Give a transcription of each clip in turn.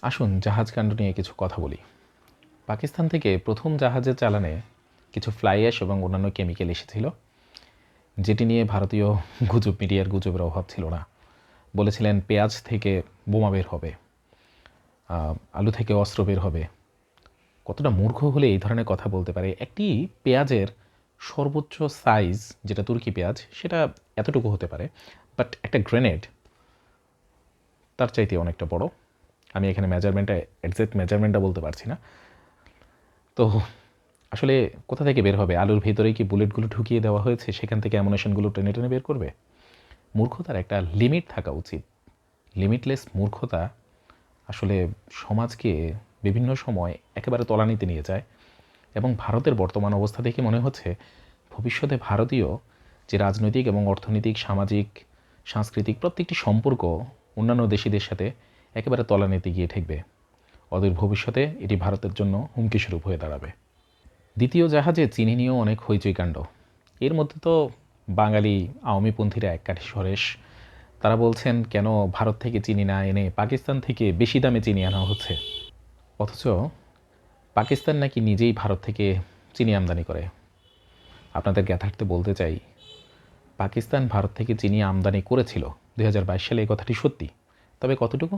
আসুন জাহাজ কাণ্ড নিয়ে কিছু কথা বলি। পাকিস্তান থেকে প্রথম জাহাজের চালানে কিছু ফ্লাই অ্যাশ এবং অন্যান্য কেমিক্যাল এসেছিল, যেটি নিয়ে ভারতীয় মিডিয়ার গুজবের অভাব ছিল না। বলেছিলেন পেঁয়াজ থেকে বোমা বের হবে, আলু থেকে অস্ত্র বের হবে। কতটা মূর্খ হলে এই ধরনের কথা বলতে পারে? একটি পেঁয়াজের সর্বোচ্চ সাইজ, যেটা তুর্কি পেঁয়াজ, সেটা এতটুকু হতে পারে, বাট একটা গ্রেনেড তার চাইতে অনেকটা বড়। আমি এখানে এক্সাক্ট মেজারমেন্টটা বলতে পারছি না। তো আসলে কোথা থেকে বের হবে? আলুর ভেতরেই কি বুলেটগুলো ঢুকিয়ে দেওয়া হয়েছে, সেখান থেকে অ্যামুনেশনগুলো টেনে টেনে বের করবে? মূর্খতার একটা লিমিট থাকা উচিত। লিমিটলেস মূর্খতা আসলে সমাজকে বিভিন্ন সময় একেবারে তলানিতে নিয়ে যায়। এবং ভারতের বর্তমান অবস্থা দেখে মনে হচ্ছে ভবিষ্যতে ভারতীয় যে রাজনৈতিক এবং অর্থনৈতিক, সামাজিক, সাংস্কৃতিক প্রত্যেকটি সম্পর্ক অন্যান্য দেশিদের সাথে একেবারে তলানিতে গিয়ে ঠেকবে। অদূর ভবিষ্যতে এটি ভারতের জন্য হুমকি স্বরূপ হয়ে দাঁড়াবে। দ্বিতীয় জাহাজে চিনি নিয়েও অনেক হইচই কাণ্ড। এর মধ্যে তো বাঙালি আওয়ামীপন্থীরা এক কাঠি সরেশ। তারা বলছেন কেন ভারত থেকে চিনি না এনে পাকিস্তান থেকে বেশি দামে চিনি আনা হচ্ছে। অথচ পাকিস্তান নাকি নিজেই ভারত থেকে চিনি আমদানি করে। আপনাদের জ্ঞাতার্থে বলতে চাই, পাকিস্তান ভারত থেকে চিনি আমদানি করেছিল 2022 সালে, এই কথাটি সত্যি। তবে কতটুকু?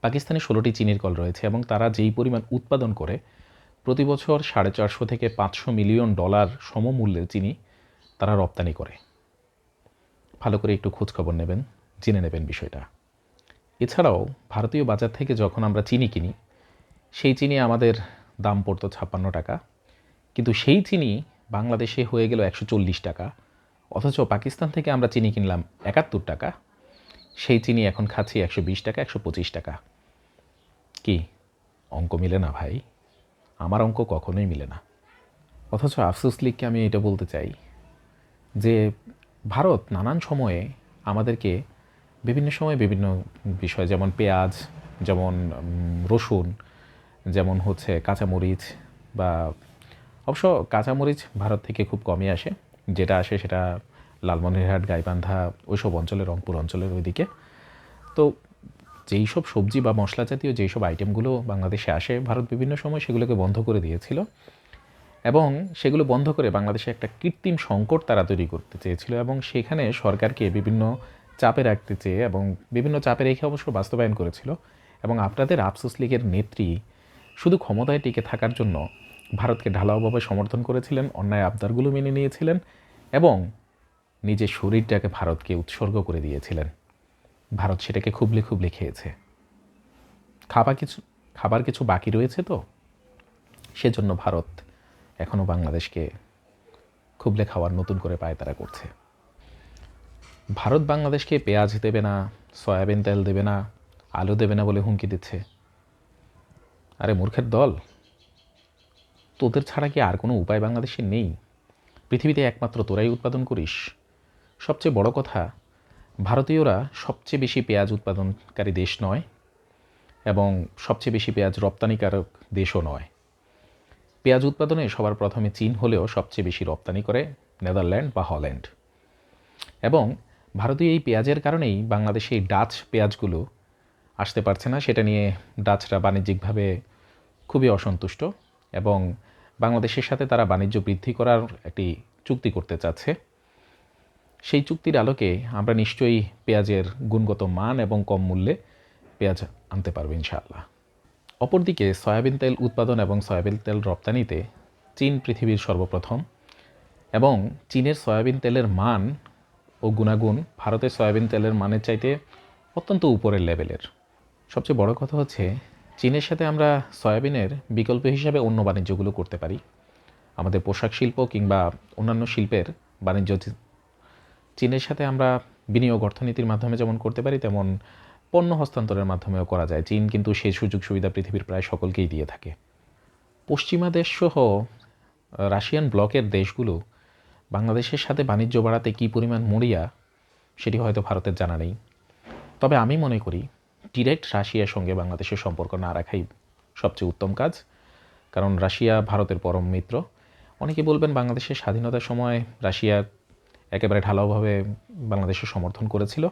পাকিস্তানে 16টি চিনির কল রয়েছে এবং তারা যেই পরিমাণ উৎপাদন করে, প্রতি বছর $450 থেকে $500 মিলিয়ন সমমূল্যের চিনি তারা রপ্তানি করে। ভালো করে একটু খোঁজখবর নেবেন, জেনে নেবেন বিষয়টা। এছাড়াও ভারতীয় বাজার থেকে যখন আমরা চিনি কিনি, সেই চিনি আমাদের দাম পড়তো 56 টাকা, কিন্তু সেই চিনি বাংলাদেশে হয়ে গেল 140 টাকা। অথচ পাকিস্তান থেকে আমরা চিনি কিনলাম 71 টাকা, সেই চিনি এখন খাচ্ছি 120 টাকা, 125 টাকা। কি অঙ্ক মিলে না ভাই? আমার অঙ্ক কখনোই মিলে না। অথচ আফসোস লিগকে আমি এটা বলতে চাই যে ভারত নানান সময়ে আমাদেরকে বিভিন্ন সময় বিভিন্ন বিষয়, যেমন পেঁয়াজ, যেমন রসুন, যেমন হচ্ছে কাঁচামরিচ, বা অবশ্য কাঁচামরিচ ভারত থেকে খুব কমই আসে, যেটা আসে সেটা লালমনিরহাট, গাইবান্ধা, ওইসব অঞ্চলের, রংপুর অঞ্চলের ওইদিকে। তো যেই সব সবজি বা মশলা জাতীয় যেই সব আইটেমগুলো বাংলাদেশে আসে, ভারত বিভিন্ন সময় সেগুলোকে বন্ধ করে দিয়েছিল এবং সেগুলো বন্ধ করে বাংলাদেশে একটা কৃত্রিম সংকট তারা তৈরি করতে চেয়েছিল এবং সেখানে সরকারকে বিভিন্ন চাপে রাখতে চেয়ে এবং বিভিন্ন চাপে রেখে অবশ্য বাস্তবায়ন করেছিল। এবং আপনাদের আফসোস লীগের নেত্রী শুধু ক্ষমতায় টিকে থাকার জন্য ভারতকে ঢালাওভাবে সমর্থন করেছিলেন, অন্যায় আবদারগুলো মেনে নিয়েছিলেন এবং নিজের শরীরটাকে ভারতকে উৎসর্গ করে দিয়েছিলেন। ভারত সেটাকে খুবলে খুবলে খেয়েছে। খাবার কিছু বাকি রয়েছে, তো সেজন্য ভারত এখনও বাংলাদেশকে খুবলে খাওয়ার নতুন করে পায়তারা করছে। ভারত বাংলাদেশকে পেঁয়াজ দেবে না, সয়াবিন তেল দেবে না, আলু দেবে না বলে হুমকি দিচ্ছে। আরে মূর্খের দল, তোদের ছাড়া কি আর কোনো উপায় বাংলাদেশে নেই? পৃথিবীতে একমাত্র তোরাই উৎপাদন করিস। সবচেয়ে বড় কথা, ভারতীয়রা সবচেয়ে বেশি পেঁয়াজ উৎপাদনকারী দেশ নয় এবং সবচেয়ে বেশি পেঁয়াজ রপ্তানিকারক দেশও নয়। পেঁয়াজ উৎপাদনে সবার প্রথমে চীন হলেও সবচেয়ে বেশি রপ্তানি করে নেদারল্যান্ড বা হল্যান্ড। এবং ভারতীয় এই পেঁয়াজের কারণেই বাংলাদেশে এই ডাচ পেঁয়াজগুলো আসতে পারছে না। সেটা নিয়ে ডাচরা বাণিজ্যিকভাবে খুবই অসন্তুষ্ট এবং বাংলাদেশের সাথে তারা বাণিজ্য বৃদ্ধি করার একটি চুক্তি করতে চাচ্ছে। সেই চুক্তির আলোকে আমরা নিশ্চয়ই পেঁয়াজের গুণগত মান এবং কম মূল্যে পেঁয়াজ আনতে পারবো ইনশাআল্লাহ। অপরদিকে সয়াবিন তেল উৎপাদন এবং সয়াবিন তেল রপ্তানিতে চীন পৃথিবীর সর্বপ্রথম এবং চীনের সয়াবিন তেলের মান ও গুণাগুণ ভারতের সয়াবিন তেলের মানের চাইতে অত্যন্ত উপরের লেভেলের। সবচেয়ে বড় কথা হচ্ছে, চীনের সাথে আমরা সয়াবিনের বিকল্প হিসাবে অন্য বাণিজ্যগুলো করতে পারি। আমাদের পোশাক শিল্প কিংবা অন্যান্য শিল্পের বাণিজ্য চীনের সাথে আমরা বিনিয়োগ অর্থনীতির মাধ্যমে যেমন করতে পারি, তেমন পণ্য হস্তান্তরের মাধ্যমেও করা যায়। চীন কিন্তু সেই সুযোগ সুবিধা পৃথিবীর প্রায় সকলকেই দিয়ে থাকে। পশ্চিমা দেশসহ রাশিয়ান ব্লকের দেশগুলো বাংলাদেশের সাথে বাণিজ্য বাড়াতে কী পরিমাণ মরিয়া, সেটি হয়তো ভারতের জানা নেই। তবে আমি মনে করি ডিরেক্ট রাশিয়ার সঙ্গে বাংলাদেশের সম্পর্ক না রাখাই সবচেয়ে উত্তম কাজ, কারণ রাশিয়া ভারতের পরম মিত্র। অনেকে বলবেন বাংলাদেশের স্বাধীনতার সময় রাশিয়া একেবারে ঢালাওভাবে বাংলাদেশের সমর্থন করেছিল।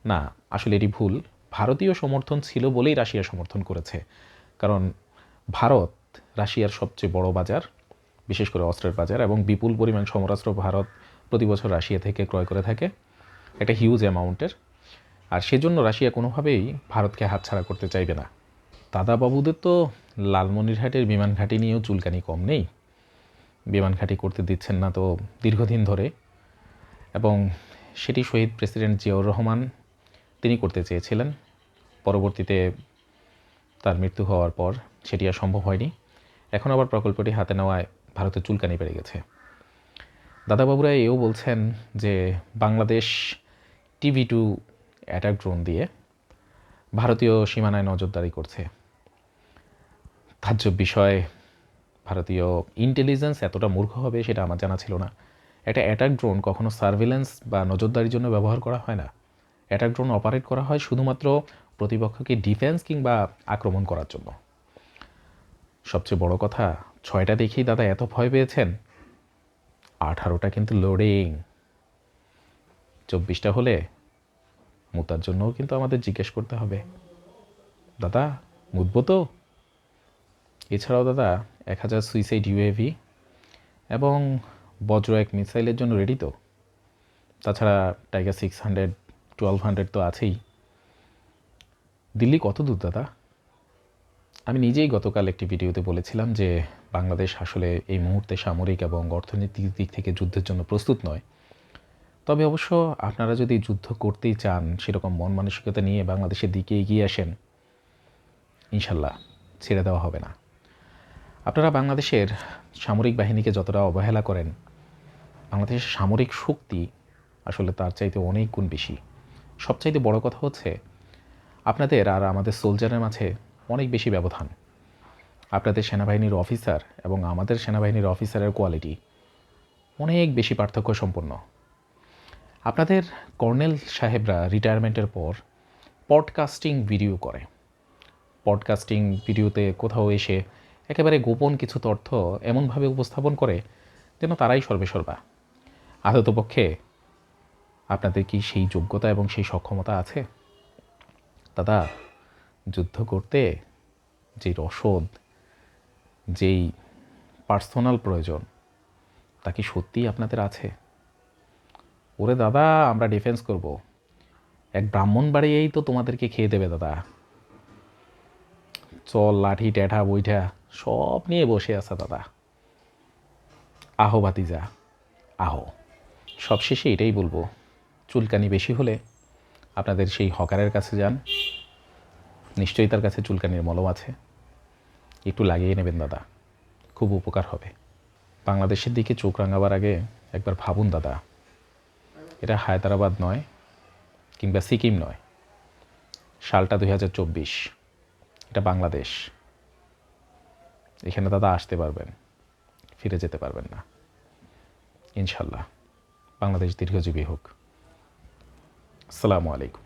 না, আসলে এটি ভুল। ভারতীয় সমর্থন ছিল বলেই রাশিয়া সমর্থন করেছে, কারণ ভারত রাশিয়ার সবচেয়ে বড় বাজার, বিশেষ করে অস্ত্রের বাজার, এবং বিপুল পরিমাণ সমরাস্ত্র ভারত প্রতি বছর রাশিয়া থেকে ক্রয় করে থাকে, একটা হিউজ অ্যামাউন্টের। আর সেজন্য রাশিয়া কোনোভাবেই ভারতকে হাতছাড়া করতে চাইবে না। দাদাবাবুদের তো লালমনিরহাটের বিমান ঘাঁটি নিয়েও চুলকানি কম নেই, বিমান ঘাঁটি করতে দিচ্ছেন না তো দীর্ঘদিন ধরে, এবং সেটি শহীদ প্রেসিডেন্ট জিয়াউর রহমান তিনি করতে চেয়েছিলেন। পরবর্তীতে তার মৃত্যু হওয়ার পর সেটি আর সম্ভব হয়নি। এখন আবার প্রকল্পটি হাতে নেওয়ায় ভারতের চুলকানি বেড়ে গেছে। দাদাবাবুরা এও বলছেন যে বাংলাদেশ TV-2 অ্যাটাক ড্রোন দিয়ে ভারতীয় সীমানায় নজরদারি করছে। তাজ্জব বিষয়, ভারতীয় ইন্টেলিজেন্স এতটা মূর্খ হবে সেটা আমার জানা ছিল না। একটা অ্যাটাক ড্রোন কখনো সার্ভেলেন্স বা নজরদারির জন্য ব্যবহার করা হয় না। অ্যাটাক ড্রোন অপারেট করা হয় শুধুমাত্র প্রতিপক্ষকে ডিফেন্স কিংবা আক্রমণ করার জন্য। সবচেয়ে বড় কথা, 6টা দেখেই দাদা এত ভয় পেয়েছেন, 18টা কিন্তু লোডিং। 24টা হলে মুতার জন্যও কিন্তু আমাদের জিজ্ঞেস করতে হবে, দাদা মুতবো তো? এছাড়াও দাদা 1000 সুইসাইড UAV এবং বজ্র 1 মিসাইলের জন্য রেডি তো? তাছাড়া টাইগার 600, 1200 তো আছেই। দিল্লি কত দূর দাদা? আমি নিজেই গতকাল একটি ভিডিওতে বলেছিলাম যে বাংলাদেশ আসলে এই মুহূর্তে সামরিক এবং অর্থনৈতিক দিক থেকে যুদ্ধের জন্য প্রস্তুত নয়। তবে অবশ্য আপনারা যদি যুদ্ধ করতেই চান, সেরকম মন মানসিকতা নিয়ে বাংলাদেশের দিকে এগিয়ে আসেন, ইনশাল্লাহ ছেড়ে দেওয়া হবে না। আপনারা বাংলাদেশের সামরিক বাহিনীকে যতটা অবহেলা করেন, বাংলাদেশের সামরিক শক্তি আসলে তার চাইতে অনেক গুণ বেশি। সবচাইতে বড় কথা হচ্ছে আপনাদের আর আমাদের সোলজারের মাঝে অনেক বেশি ব্যবধান। আপনাদের সেনাবাহিনীর অফিসার এবং আমাদের সেনাবাহিনীর অফিসারের কোয়ালিটি অনেক বেশি পার্থক্য সম্পন্ন। আপনাদের কর্নেল সাহেবরা রিটায়ারমেন্টের পর পডকাস্টিং ভিডিও করে। পডকাস্টিং ভিডিওতে কোথাও এসে একেবারে গোপন কিছু তথ্য এমনভাবে উপস্থাপন করে যেন তারাই সর্বেসর্বা। আদতপক্ষে আপনাদের কি সেই যোগ্যতা এবং সেই সক্ষমতা আছে? দাদা, যুদ্ধ করতে যেই রসদ, যেই পার্সোনাল প্রয়োজন, তা কি সত্যিই আপনাদের আছে? ওরে দাদা, আমরা ডিফেন্স করব, এক ব্রাহ্মণ বাড়িয়েই তো তোমাদেরকে খেয়ে দেবে দাদা। চল, লাঠি, ট্যাঠা, বইঠা সব নিয়ে বসে আছে দাদা। আহো ভাতিজা, আহো। সবশেষে এটাই বলবো, চুলকানি বেশি হলে আপনাদের সেই হকারের কাছে যান, নিশ্চয়ই তার কাছে চুলকানির মলম আছে, একটু লাগিয়ে নেবেন দাদা, খুব উপকার হবে। বাংলাদেশের দিকে চোখ রাঙাবার আগে একবার ভাবুন দাদা, এটা হায়দ্রাবাদ নয় কিংবা সিকিম নয়, সালটা 2024, এটা বাংলাদেশ। এখানে দাদা আসতে পারবেন, ফিরে যেতে পারবেন না। ইনশাল্লাহ বাংলাদেশ দীর্ঘজীবী হোক। আসসালামু আলাইকুম।